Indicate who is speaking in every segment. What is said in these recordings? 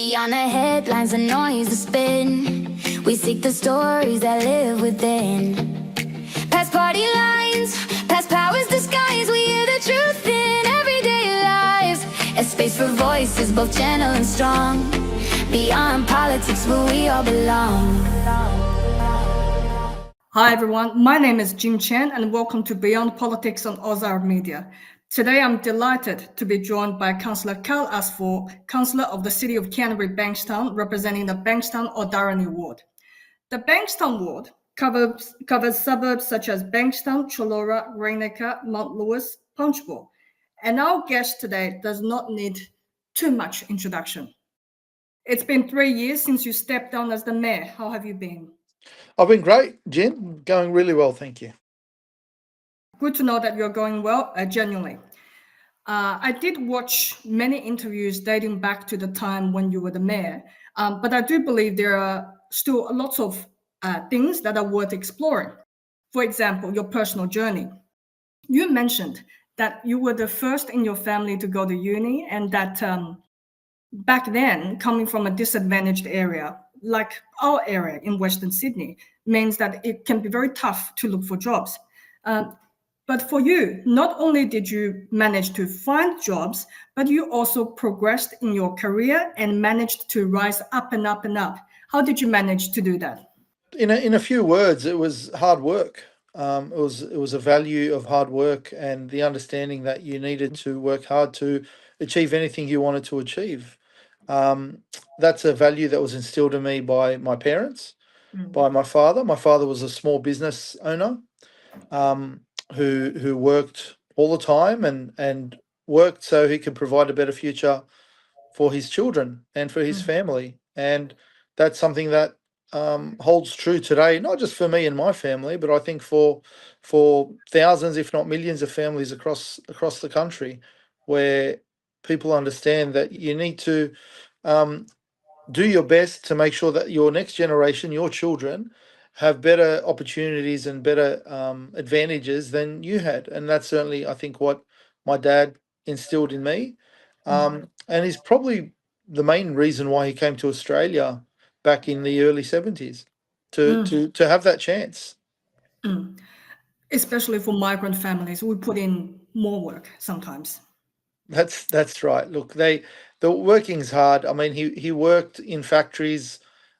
Speaker 1: Beyond the headlines, the noise, the spin, we seek the stories that live within. Past party lines, past powers disguised, we hear the truth in everyday lives. A space for voices both gentle and strong, beyond politics where we all belong.
Speaker 2: Hi everyone, my name is Jin Qian and welcome to Beyond Politics on Ozark Media. Today I'm delighted to be joined by Councillor Khal Asfour, Councillor of the City of Canterbury-Bankstown, representing the Bankstown or Darani Ward. The Bankstown Ward covers suburbs such as Bankstown, Clr, Rainacre, Mount Lewis, Punchbowl. And our guest today does not need too much introduction. It's been 3 years since you stepped down as the mayor. How have you been?
Speaker 3: I've been great, Jen. Going really well, thank you.
Speaker 2: Good to know that you're going well, genuinely. I did watch many interviews dating back to the time when you were the mayor, but I do believe there are still lots of things that are worth exploring. For example, your personal journey. You mentioned that you were the first in your family to go to uni, and that back then, coming from a disadvantaged area, like our area in Western Sydney, means that it can be very tough to look for jobs. But for you, not only did you manage to find jobs, but you also progressed in your career and managed to rise up and up and up. How did you manage to do that?
Speaker 3: In a few words, it was hard work. It was a value of hard work and the understanding that you needed to work hard to achieve anything you wanted to achieve. That's a value that was instilled in me by my parents, by my father. My father was a small business owner who worked all the time and worked so he could provide a better future for his children and for his family. And that's something that holds true today, not just for me and my family, but I think for thousands, if not millions, of families across the country, where people understand that you need to do your best to make sure that your next generation, your children, have better opportunities and better advantages than you had. And that's certainly, I think, what my dad instilled in me. And is probably the main reason why he came to Australia back in the early 70s, to have that chance.
Speaker 2: Especially for migrant families, we put in more work sometimes.
Speaker 3: That's right. Look, the working's hard. I mean, he worked in factories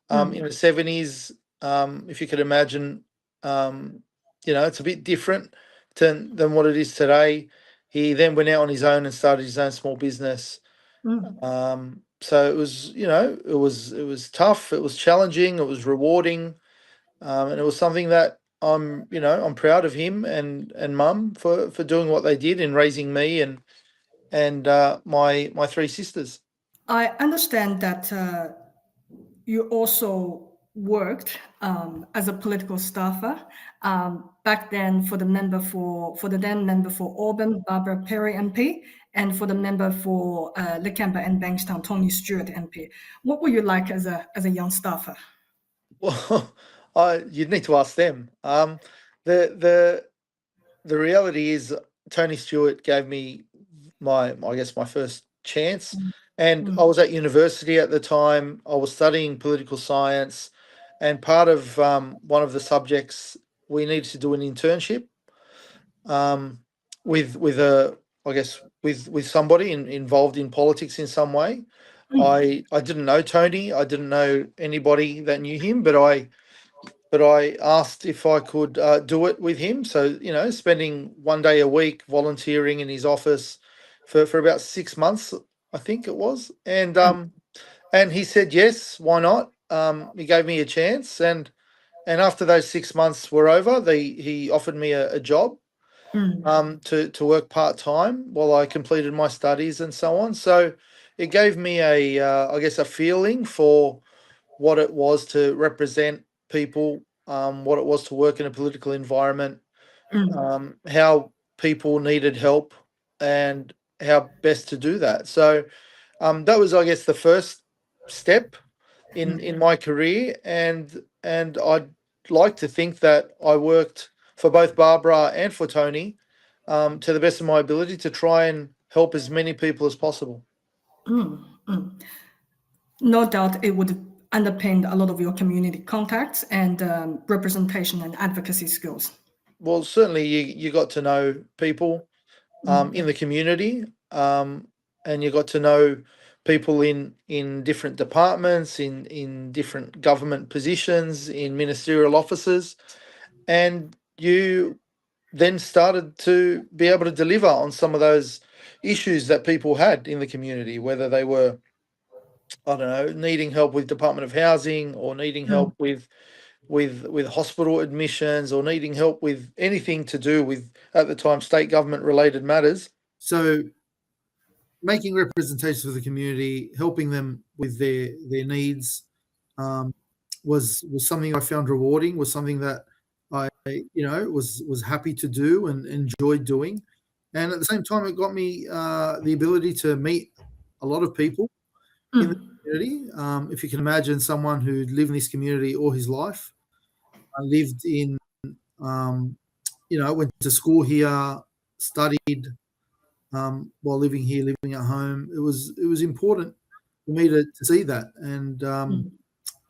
Speaker 3: in the 70s. If you could imagine, it's a bit different than what it is today. He then went out on his own and started his own small business. So it was, it was tough. It was challenging. It was rewarding, and it was something that I'm proud of him and Mum for doing what they did in raising me and my three sisters.
Speaker 2: I understand that you also worked as a political staffer back then for the then member for Auburn, Barbara Perry MP, and for the member for Lakemba and Bankstown, Tony Stewart MP. What were you like as a young staffer?
Speaker 3: Well, you'd need to ask them. The reality is, Tony Stewart gave me my first chance, and I was at university at the time. I was studying political science, and part of one of the subjects, we needed to do an internship with somebody involved in politics in some way. I didn't know Tony. I didn't know anybody that knew him, but I asked if I could do it with him. So, spending one day a week volunteering in his office for about 6 months, I think it was. And he said, yes, why not? He gave me a chance. And after those 6 months were over, he offered me a job to work part-time while I completed my studies and so on. So it gave me a feeling for what it was to represent people, what it was to work in a political environment, how people needed help, and how best to do that. So that was, I guess, the first step in my career, and I'd like to think that I worked for both Barbara and for Tony to the best of my ability to try and help as many people as possible.
Speaker 2: No doubt it would underpin a lot of your community contacts and representation and advocacy skills.
Speaker 3: Well, certainly you got to know people in the community, and you got to know people in different departments, in different government positions, in ministerial offices, and you then started to be able to deliver on some of those issues that people had in the community, whether they were, I don't know, needing help with Department of Housing, or needing help with hospital admissions, or needing help with anything to do with, at the time, state government related matters.
Speaker 4: So making representations for the community, helping them with their needs, was something I found rewarding, was something that I was happy to do and enjoyed doing. And at the same time, it got me the ability to meet a lot of people in the community. If you can imagine someone who lived in this community all his life, lived in, went to school here, studied while living here, living at home. It was important for me to see that, and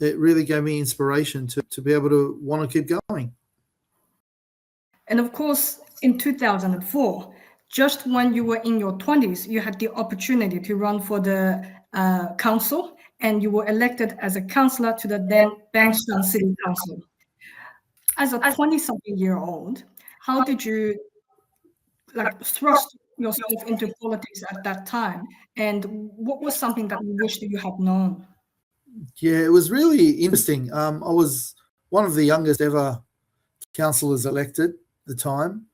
Speaker 4: it really gave me inspiration to be able to want to keep going.
Speaker 2: And of course, in 2004, just when you were in your 20s, you had the opportunity to run for the council, and you were elected as a councillor to the then Bankstown City Council. As a 20-something-year-old, how did you thrust yourself into politics at that time? And what was something that you wish that you had known?
Speaker 4: Yeah, it was really interesting. I was one of the youngest ever councillors elected at the time.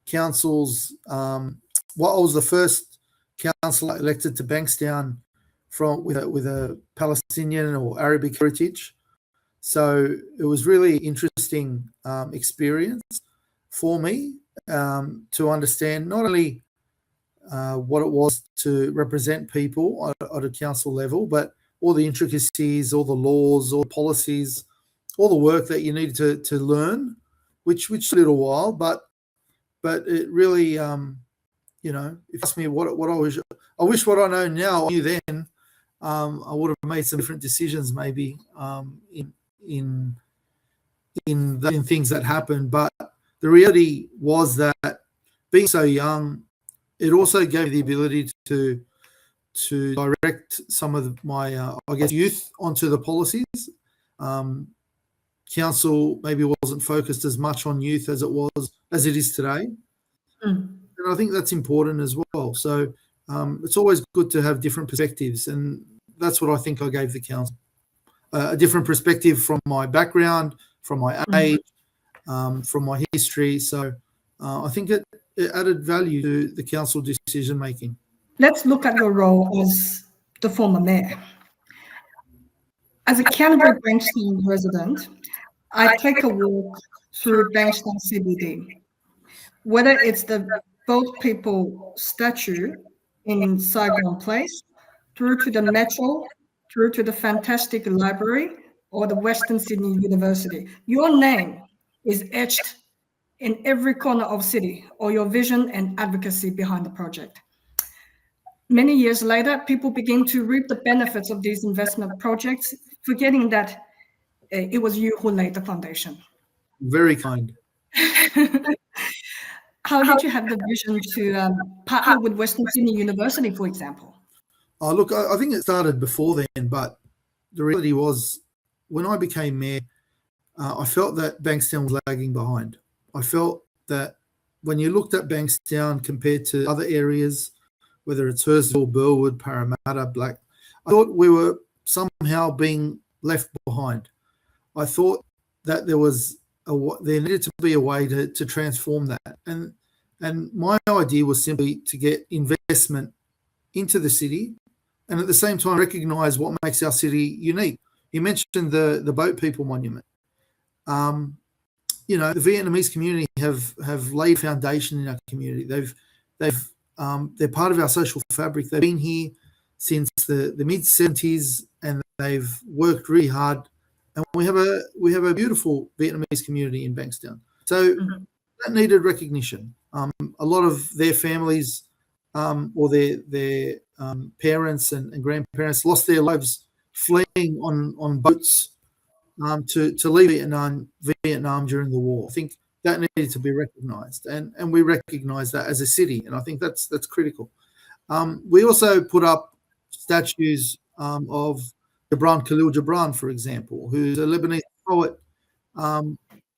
Speaker 4: Councils, I was the first councillor elected to Bankstown with a Palestinian or Arabic heritage. So it was really interesting experience for me to understand not only what it was to represent people at a council level, but all the intricacies, all the laws, all the policies, all the work that you need to learn, which took a little while, but it really, if you ask me what I wish what I know now I knew then, I would have made some different decisions maybe in things that happened. But the reality was that being so young, it also gave me the ability to direct some of my, youth onto the policies. Council maybe wasn't focused as much on youth as it is today. And I think that's important as well. So it's always good to have different perspectives, and that's what I think I gave the council. A different perspective from my background, from my age, from my history. So I think it added value to the council decision making.
Speaker 2: Let's look at your role as the former mayor. As a Canterbury-Bankstown resident, I take a walk through Bankstown CBD. Whether it's the Boat People statue in Saigon Place, through to the Metro, through to the fantastic library, or the Western Sydney University, your name is etched in every corner of city, or your vision and advocacy behind the project. Many years later, people begin to reap the benefits of these investment projects, forgetting that it was you who laid the foundation.
Speaker 4: Very kind.
Speaker 2: How did you have the vision to partner with Western Sydney University, for example?
Speaker 4: Look, I think it started before then, but the reality was when I became mayor, I felt that Bankstown was lagging behind. I felt that when you looked at Bankstown compared to other areas, whether it's Hurstville, Burwood, Parramatta, Black, I thought we were somehow being left behind. I thought that there needed to be a way to transform that. And my idea was simply to get investment into the city and at the same time recognise what makes our city unique. You mentioned the Boat People Monument. The Vietnamese community have laid foundation in our community. They're part of our social fabric. They've been here since the mid-70s, and they've worked really hard. And we have a beautiful Vietnamese community in Bankstown. So that needed recognition. A lot of their families or their parents and grandparents lost their lives fleeing on boats to leave Vietnam during the war. I think that needed to be recognised, and we recognise that as a city, and I think that's critical. We also put up statues of Gibran Khalil Gibran, for example, who's a Lebanese poet,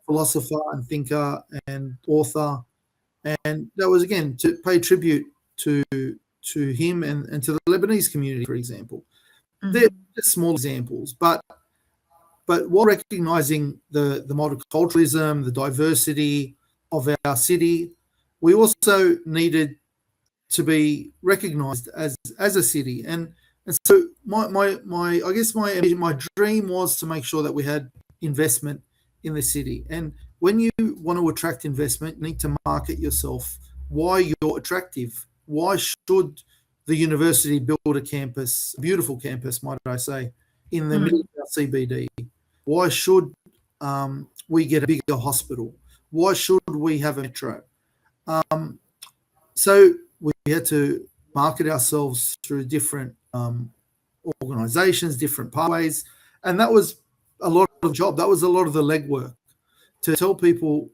Speaker 4: philosopher and thinker and author, and that was again to pay tribute to him and to the Lebanese community, for example. They're just small examples, but while recognising the multiculturalism, the diversity of our city, we also needed to be recognised as a city, and so my I guess my dream was to make sure that we had investment in the city. And when you want to attract investment, you need to market yourself, why you're attractive. Why should the university build a campus, a beautiful campus, might I say, in the middle of our CBD? Why should we get a bigger hospital? Why should we have a metro? So we had to market ourselves through different organisations, different pathways, and that was a lot of the job. That was a lot of the legwork to tell people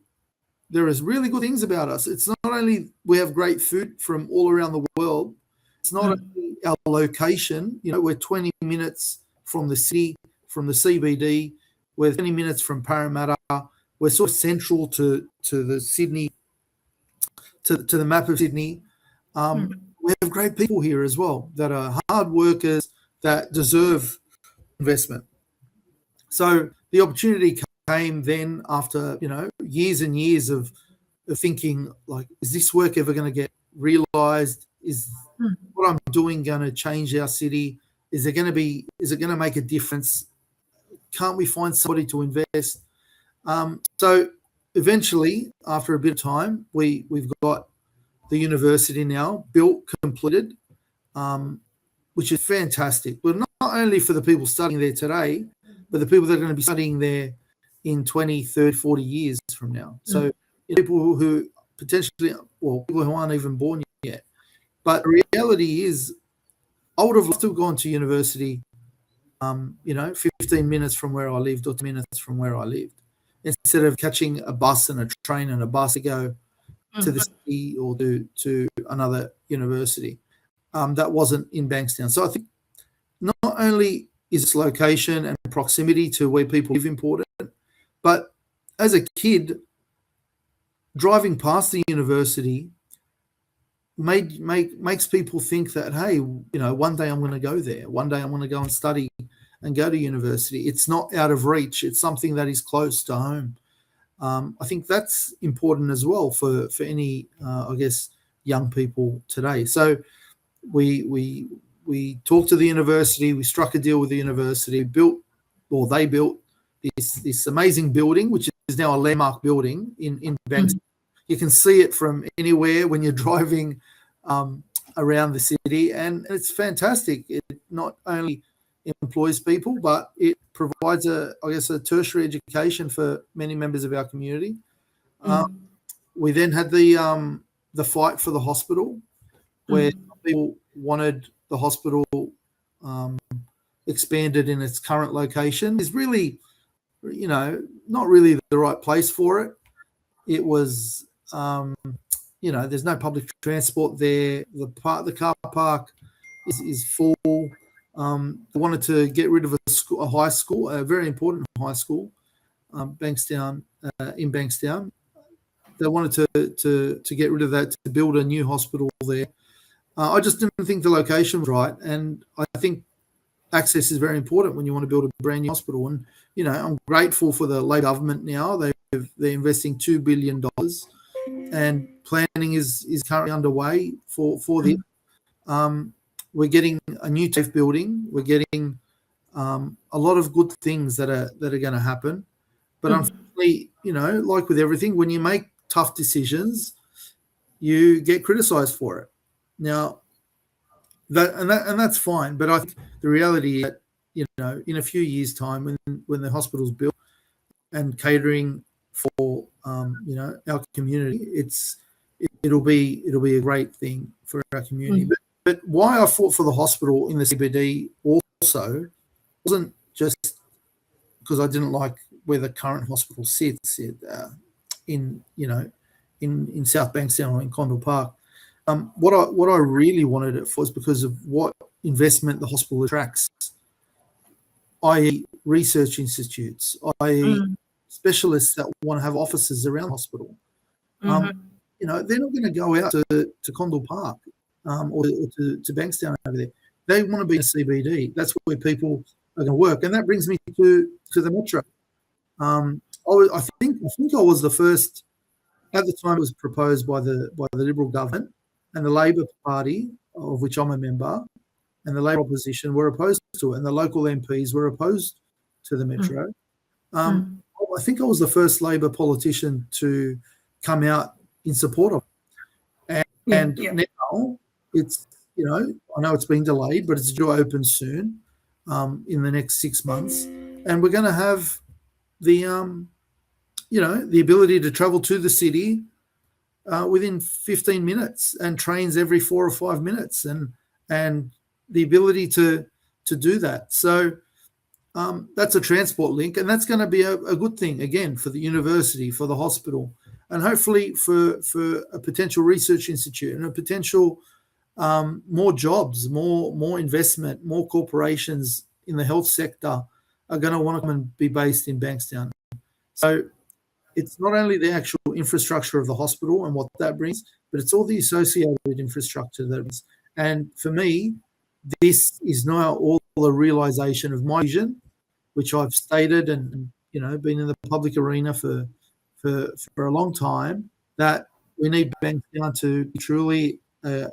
Speaker 4: there is really good things about us. It's not only we have great food from all around the world. It's not only our location. You know, we're 20 minutes from the city, from the CBD. We're 20 minutes from Parramatta. We're sort of central to the Sydney, to the map of Sydney. We have great people here as well that are hard workers that deserve investment. So the opportunity came then after, years and years of thinking, like, is this work ever going to get realised? Is what I'm doing going to change our city? Is it going to make a difference? Can't we find somebody to invest? So eventually, after a bit of time, we've got the university now built, completed, which is fantastic. But not only for the people studying there today, but the people that are going to be studying there in 20, 30, 40 years from now. So people who potentially, well, people who aren't even born yet. But the reality is, I would have loved to have gone to university, 15 minutes from where I lived or 10 minutes from where I lived, instead of catching a bus and a train and a bus to go to the city or to another university that wasn't in Bankstown. So I think not only is its location and proximity to where people live important, but as a kid, driving past the university makes people think that, hey, one day I'm going to go there. One day I'm going to go and study and go to university. It's not out of reach. It's something that is close to home. I think that's important as well for any, young people today. So we talked to the university. We struck a deal with the university. They built this amazing building, which is now a landmark building in Bankstown. You can see it from anywhere when you're driving around the city, and it's fantastic. It not only employs people, but it provides a tertiary education for many members of our community. We then had the fight for the hospital, where people wanted the hospital expanded in its current location. Is really, not really the right place for it. It was, there's no public transport there. The car park is full. They wanted to get rid of a high school, a very important high school, Bankstown, in Bankstown. They wanted to get rid of that to build a new hospital there. I just didn't think the location was right, and I think access is very important when you want to build a brand new hospital. And I'm grateful for the Labor government now. They're investing $2 billion, and planning is currently underway for this. We're getting a new TAFE building. We're getting a lot of good things that are going to happen. But unfortunately, like with everything, when you make tough decisions, you get criticised for it. Now, that's fine. But I think the reality is that, in a few years' time, when the hospital's built and catering for our community, it'll be a great thing for our community. But why I fought for the hospital in the CBD also wasn't just because I didn't like where the current hospital sits in South Bankstown or in Condell Park. What I really wanted it for is because of what investment the hospital attracts, i.e. research institutes, i.e. specialists that want to have offices around the hospital. They're not going to go out to Condell Park or to Bankstown over there. They want to be in CBD. That's where people are going to work. And that brings me to the metro. I think I was the first. At the time, it was proposed by the Liberal government, and the Labor Party, of which I'm a member, and the Labor opposition were opposed to it, and the local MPs were opposed to the metro. I think I was the first Labor politician to come out in support of it. And now it's, I know it's been delayed, but it's due to open soon, in the next 6 months, and we're going to have the ability to travel to the city within 15 minutes, and trains every 4 or 5 minutes, and the ability to do that. So that's a transport link, and that's going to be a good thing, again, for the university, for the hospital, and hopefully for a potential research institute and a potential more jobs, more investment, more corporations in the health sector are going to want to come and be based in Bankstown. So it's not only the actual infrastructure of the hospital and what that brings, but it's all the associated infrastructure that brings. And for me, this is now all the realization of my vision, which I've stated and been in the public arena for a long time, that we need Bankstown to be truly a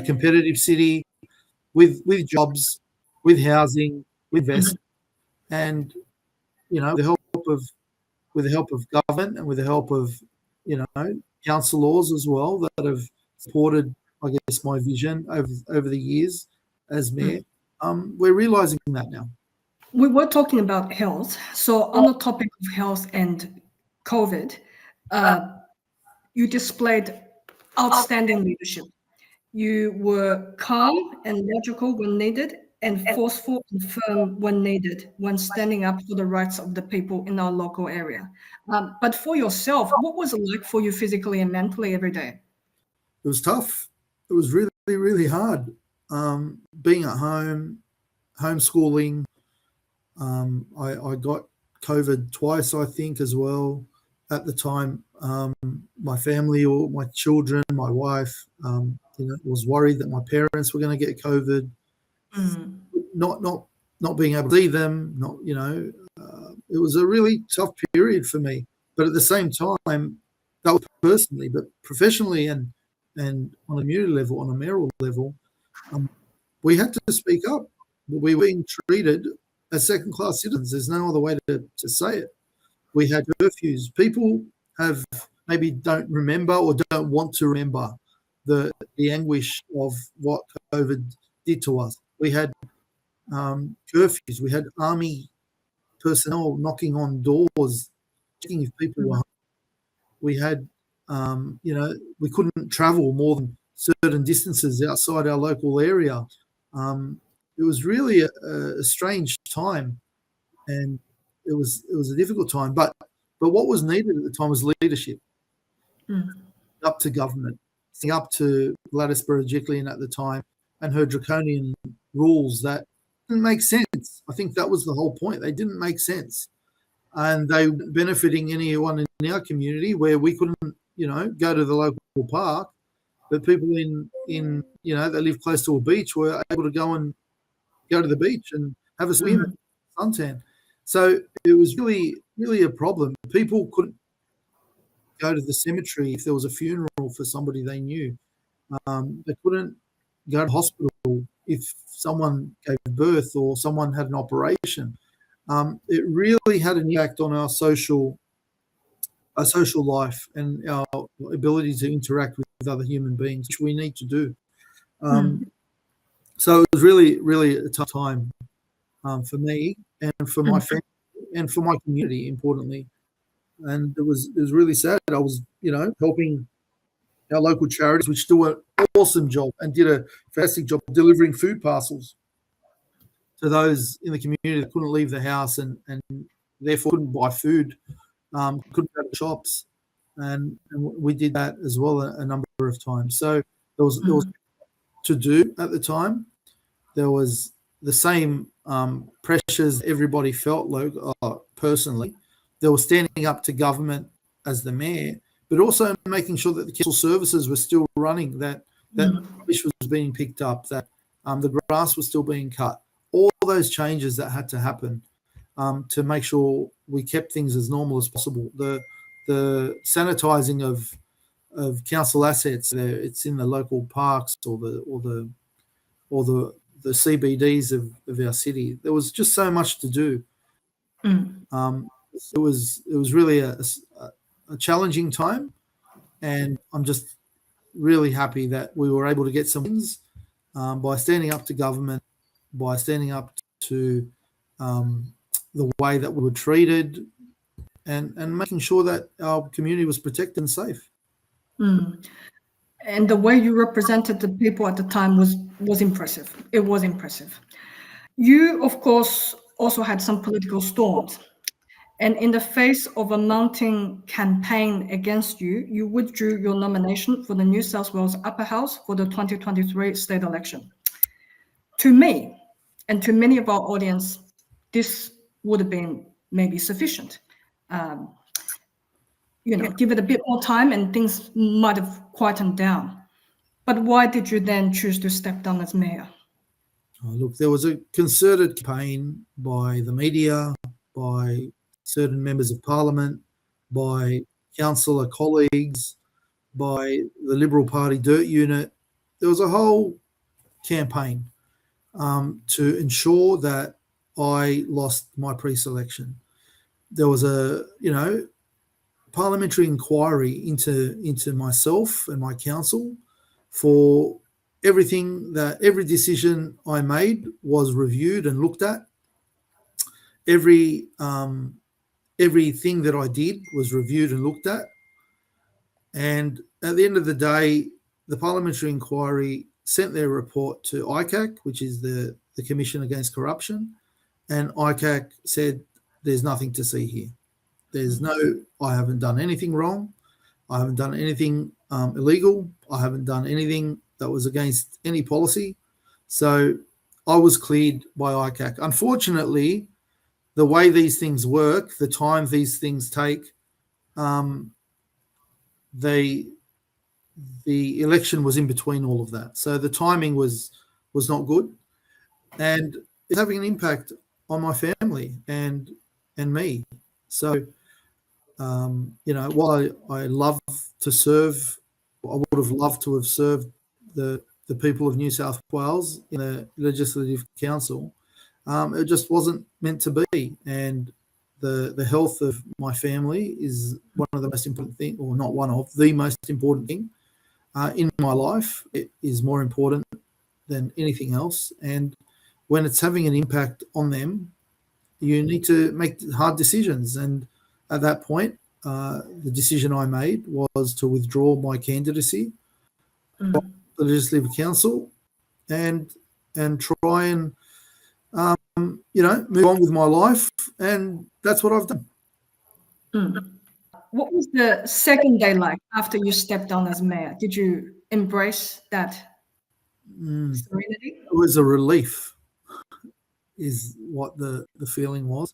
Speaker 4: competitive city with jobs, with housing, with investment, and with the help of government and with the help of councillors as well that have supported, I guess, my vision over the years as mayor. We're realising that now.
Speaker 2: We were talking about health. So on the topic of health and COVID, you displayed outstanding leadership. You were calm and logical when needed, and forceful and firm when needed, when standing up for the rights of the people in our local area. But for yourself, what was it like for you physically and mentally every day?
Speaker 4: It was tough. It was really, really hard. Being at home, homeschooling. I got COVID twice, I think, as well. At the time, my family or my children, my wife, was worried that my parents were going to get COVID. Not being able to see them, it was a really tough period for me. But at the same time, that was personally, but professionally and on a community level, on a mayoral level, we had to speak up. We were being treated as second-class citizens. There's no other way to say it. We had curfews. People maybe don't remember or don't want to remember the anguish of what COVID did to us. We had curfews. We had army personnel knocking on doors, checking if people were home. We had, we couldn't travel more than certain distances outside our local area. It was really a strange time, and it was a difficult time. But what was needed at the time was leadership. Up to government, up to Gladys Berejiklian at the time and her draconian rules that didn't make sense. I think that was the whole point. They didn't make sense, and they weren't benefiting anyone in our community where we couldn't, go to the local park, but people in that live close to a beach were able to go to the beach and have a swim, suntan. So it was really, really a problem. People couldn't go to the cemetery if there was a funeral for somebody they knew. They couldn't go to hospital if someone gave birth or someone had an operation. It really had an impact on our social life and our ability to interact with other human beings, which we need to do. So it was really, really a tough time for me and for my family and for my community, importantly. And it was really sad. I was, helping our local charities, which do an awesome job and did a fantastic job delivering food parcels those in the community that couldn't leave the house and therefore couldn't buy food, couldn't go to shops, and we did that as well a number of times. So there was to do at the time. There was the same pressures everybody felt like personally. They were standing up to government as the mayor, but also making sure that the council services were still running, that rubbish was being picked up, that the grass was still being cut. All those changes that had to happen to make sure we kept things as normal as possible. The sanitising of council assets, it's in the local parks or the CBDs of our city. There was just so much to do. It was really a challenging time, and I'm just really happy that we were able to get some wins by standing up to government, by standing up to the way that we were treated, and making sure that our community was protected and safe.
Speaker 2: And the way you represented the people at the time was impressive. It was impressive. You, of course, also had some political storms. And in the face of a mounting campaign against you, you withdrew your nomination for the New South Wales Upper House for the 2023 state election. To me, and to many of our audience, this would have been maybe sufficient. Give it a bit more time and things might have quietened down. But why did you then choose to step down as mayor?
Speaker 4: Look, there was a concerted campaign by the media, by certain members of parliament, by councillor colleagues, by the Liberal Party Dirt Unit. There was a whole campaign to ensure that I lost my pre-selection. There was a, parliamentary inquiry into myself and my council for everything, that every decision I made was reviewed and looked at. Everything that I did was reviewed and looked at. And at the end of the day, the parliamentary inquiry sent their report to ICAC, which is the Commission Against Corruption, and ICAC said, there's nothing to see here. I haven't done anything wrong. I haven't done anything illegal. I haven't done anything that was against any policy. So I was cleared by ICAC. Unfortunately, the way these things work, the time these things take, the election was in between all of that. So the timing was not good, and it's having an impact on my family and me. So, while I love to serve, I would have loved to have served the people of New South Wales in the Legislative Council. It just wasn't meant to be, and the health of my family is one of the most important things, or not one of the most important thing in my life. It is more important than anything else, and when it's having an impact on them, you need to make hard decisions. And at that point, the decision I made was to withdraw my candidacy from the Legislative Council and try and move on with my life, and that's what I've done.
Speaker 2: What was the second day like after you stepped down as mayor? Did you embrace that serenity?
Speaker 4: It was a relief, is what the feeling was.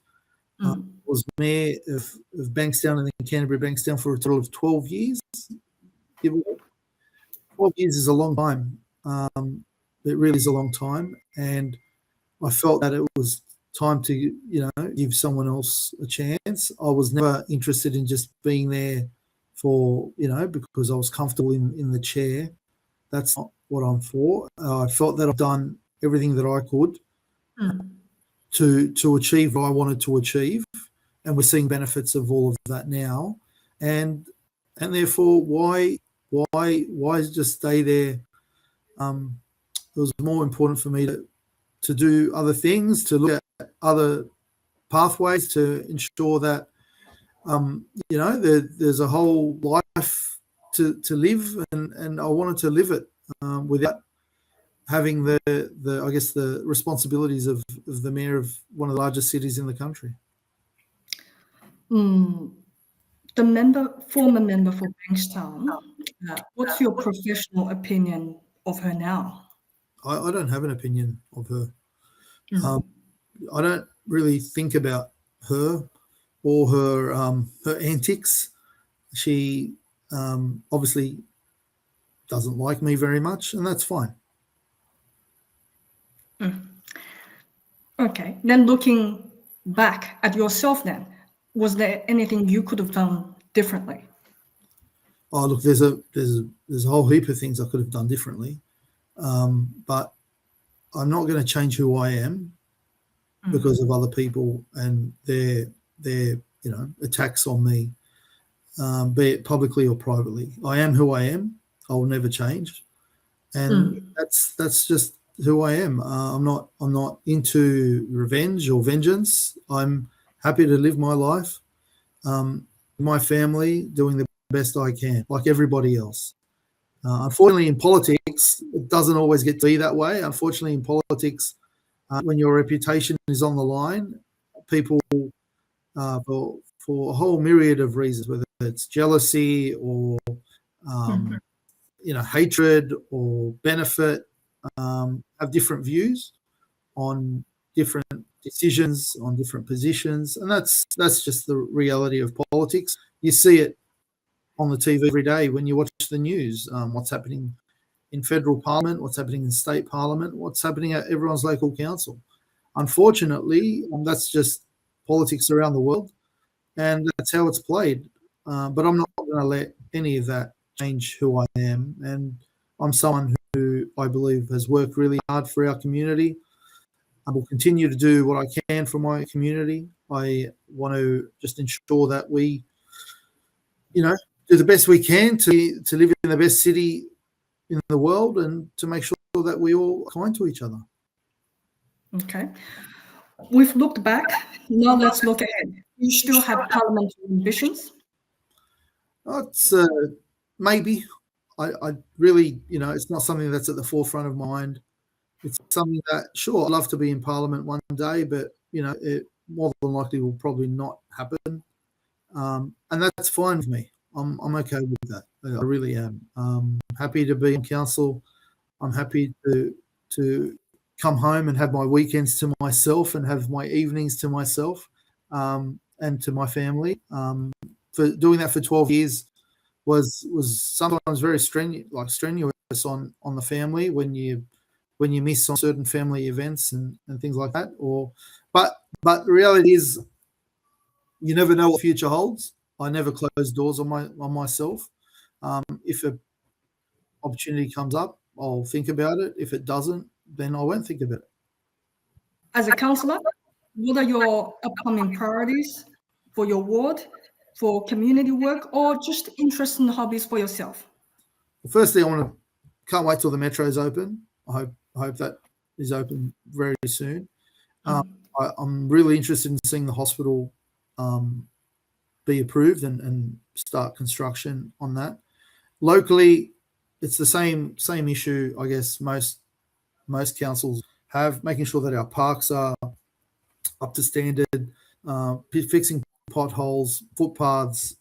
Speaker 4: I was mayor of Bankstown and then Canterbury-Bankstown for a total of 12 years. 12 years is a long time. It really is a long time, and I felt that it was time to, give someone else a chance. I was never interested in just being there for, because I was comfortable in the chair. That's not what I'm for. I felt that I've done everything that I could to achieve what I wanted to achieve, and we're seeing benefits of all of that now. And therefore, why just stay there? It was more important for me to do other things, to look at other pathways to ensure that, there's a whole life to live, and I wanted to live it without having the I guess the responsibilities of the mayor of one of the largest cities in the country.
Speaker 2: The former member for Bankstown, what's your professional opinion of her now?
Speaker 4: I don't have an opinion of her. I don't really think about her or her her antics. She obviously doesn't like me very much, and that's fine.
Speaker 2: Okay, then looking back at yourself then, was there anything you could have done differently?
Speaker 4: Oh, look, there's a whole heap of things I could have done differently, but I'm not going to change who I am because of other people and their attacks on me, be it publicly or privately. I am who I am. I will never change, and that's just who I am. I'm not into revenge or vengeance. I'm happy to live my life, my family, doing the best I can, like everybody else. Unfortunately, in politics, it doesn't always get to be that way. Unfortunately, in politics, when your reputation is on the line, people, for a whole myriad of reasons, whether it's jealousy or hatred or benefit, have different views on different decisions, on different positions, and that's just the reality of politics. You see it on the TV every day when you watch the news. What's happening in federal parliament, what's happening in state parliament, what's happening at everyone's local council. Unfortunately, that's just politics around the world, and that's how it's played. But I'm not going to let any of that change who I am, and I'm someone who I believe has worked really hard for our community. I will continue to do what I can for my community. I want to just ensure that we, do the best we can to live in the best city in the world and to make sure that we all are kind to each other.
Speaker 2: Okay. We've looked back. Now let's look ahead. You still have parliamentary ambitions?
Speaker 4: It's maybe. I really, it's not something that's at the forefront of my mind. It's something that, sure, I'd love to be in Parliament one day, but, it more than likely will probably not happen. And that's fine with me. I'm okay with that. I really am. I'm happy to be in council. I'm happy to come home and have my weekends to myself and have my evenings to myself and to my family. For doing that for 12 years was sometimes very strenuous on the family when you miss on certain family events and things like that. But the reality is, you never know what the future holds. I never close doors on myself. If an opportunity comes up, I'll think about it. If it doesn't, then I won't think about it.
Speaker 2: As a councillor, what are your upcoming priorities for your ward, for community work, or just interests and hobbies for yourself?
Speaker 4: Well, firstly, can't wait till the metro's open. I hope that is open very soon. I'm really interested in seeing the hospital be approved and start construction on that. Locally, it's the same issue, I guess, most councils have, making sure that our parks are up to standard, fixing potholes, footpaths,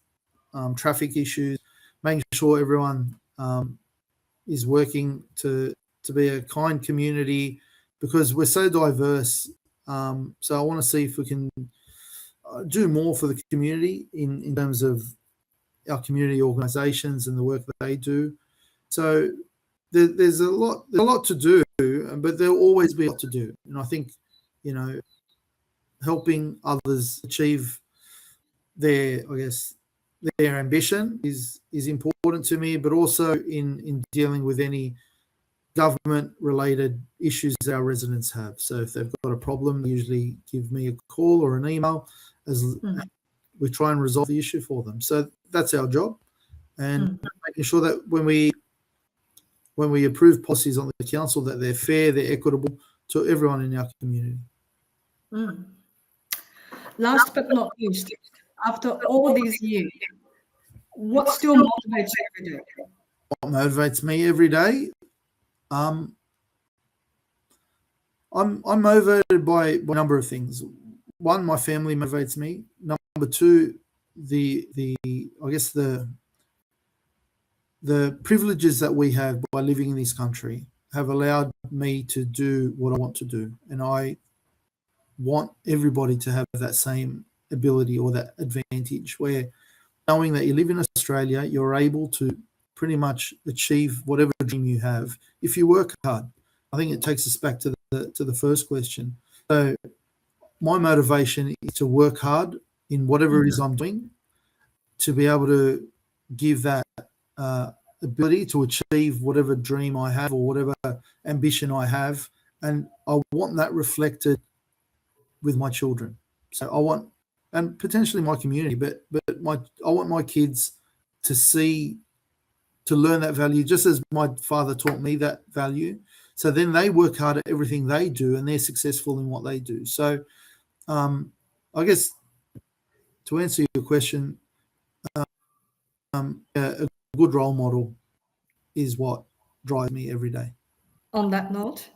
Speaker 4: traffic issues, making sure everyone is working to be a kind community, because we're so diverse. So I want to see if we can do more for the community in terms of our community organisations and the work that they do. So there's a lot to do, but there'll always be a lot to do. And I think, helping others achieve their ambition is important to me, but also in dealing with any government-related issues that our residents have. So if they've got a problem, they usually give me a call or an email as we try and resolve the issue for them. So that's our job, and making sure that when we approve policies on the council, that they're fair, they're equitable to everyone in our community.
Speaker 2: Last but not least, after all these years, what still motivates you every day?
Speaker 4: What motivates me every day? I'm motivated by a number of things. One, my family motivates me. Number two, the I guess the privileges that we have by living in this country have allowed me to do what I want to do, and I want everybody to have that same ability or that advantage, where knowing that you live in Australia, you're able to pretty much achieve whatever dream you have if you work hard. I think it takes us back to the first question. So my motivation is to work hard in whatever it is I'm doing, to be able to give that ability to achieve whatever dream I have or whatever ambition I have, and I want that reflected with my children. So I want, and potentially my community, but I want my kids to learn that value, just as my father taught me that value. So then they work hard at everything they do, and they're successful in what they do. So I guess to answer your question, a good role model is what drives me every day.
Speaker 2: On that note,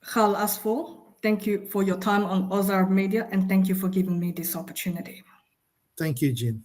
Speaker 2: Khal Asfour, thank you for your time on Ozark Media, and thank you for giving me this opportunity.
Speaker 4: Thank you, Jin.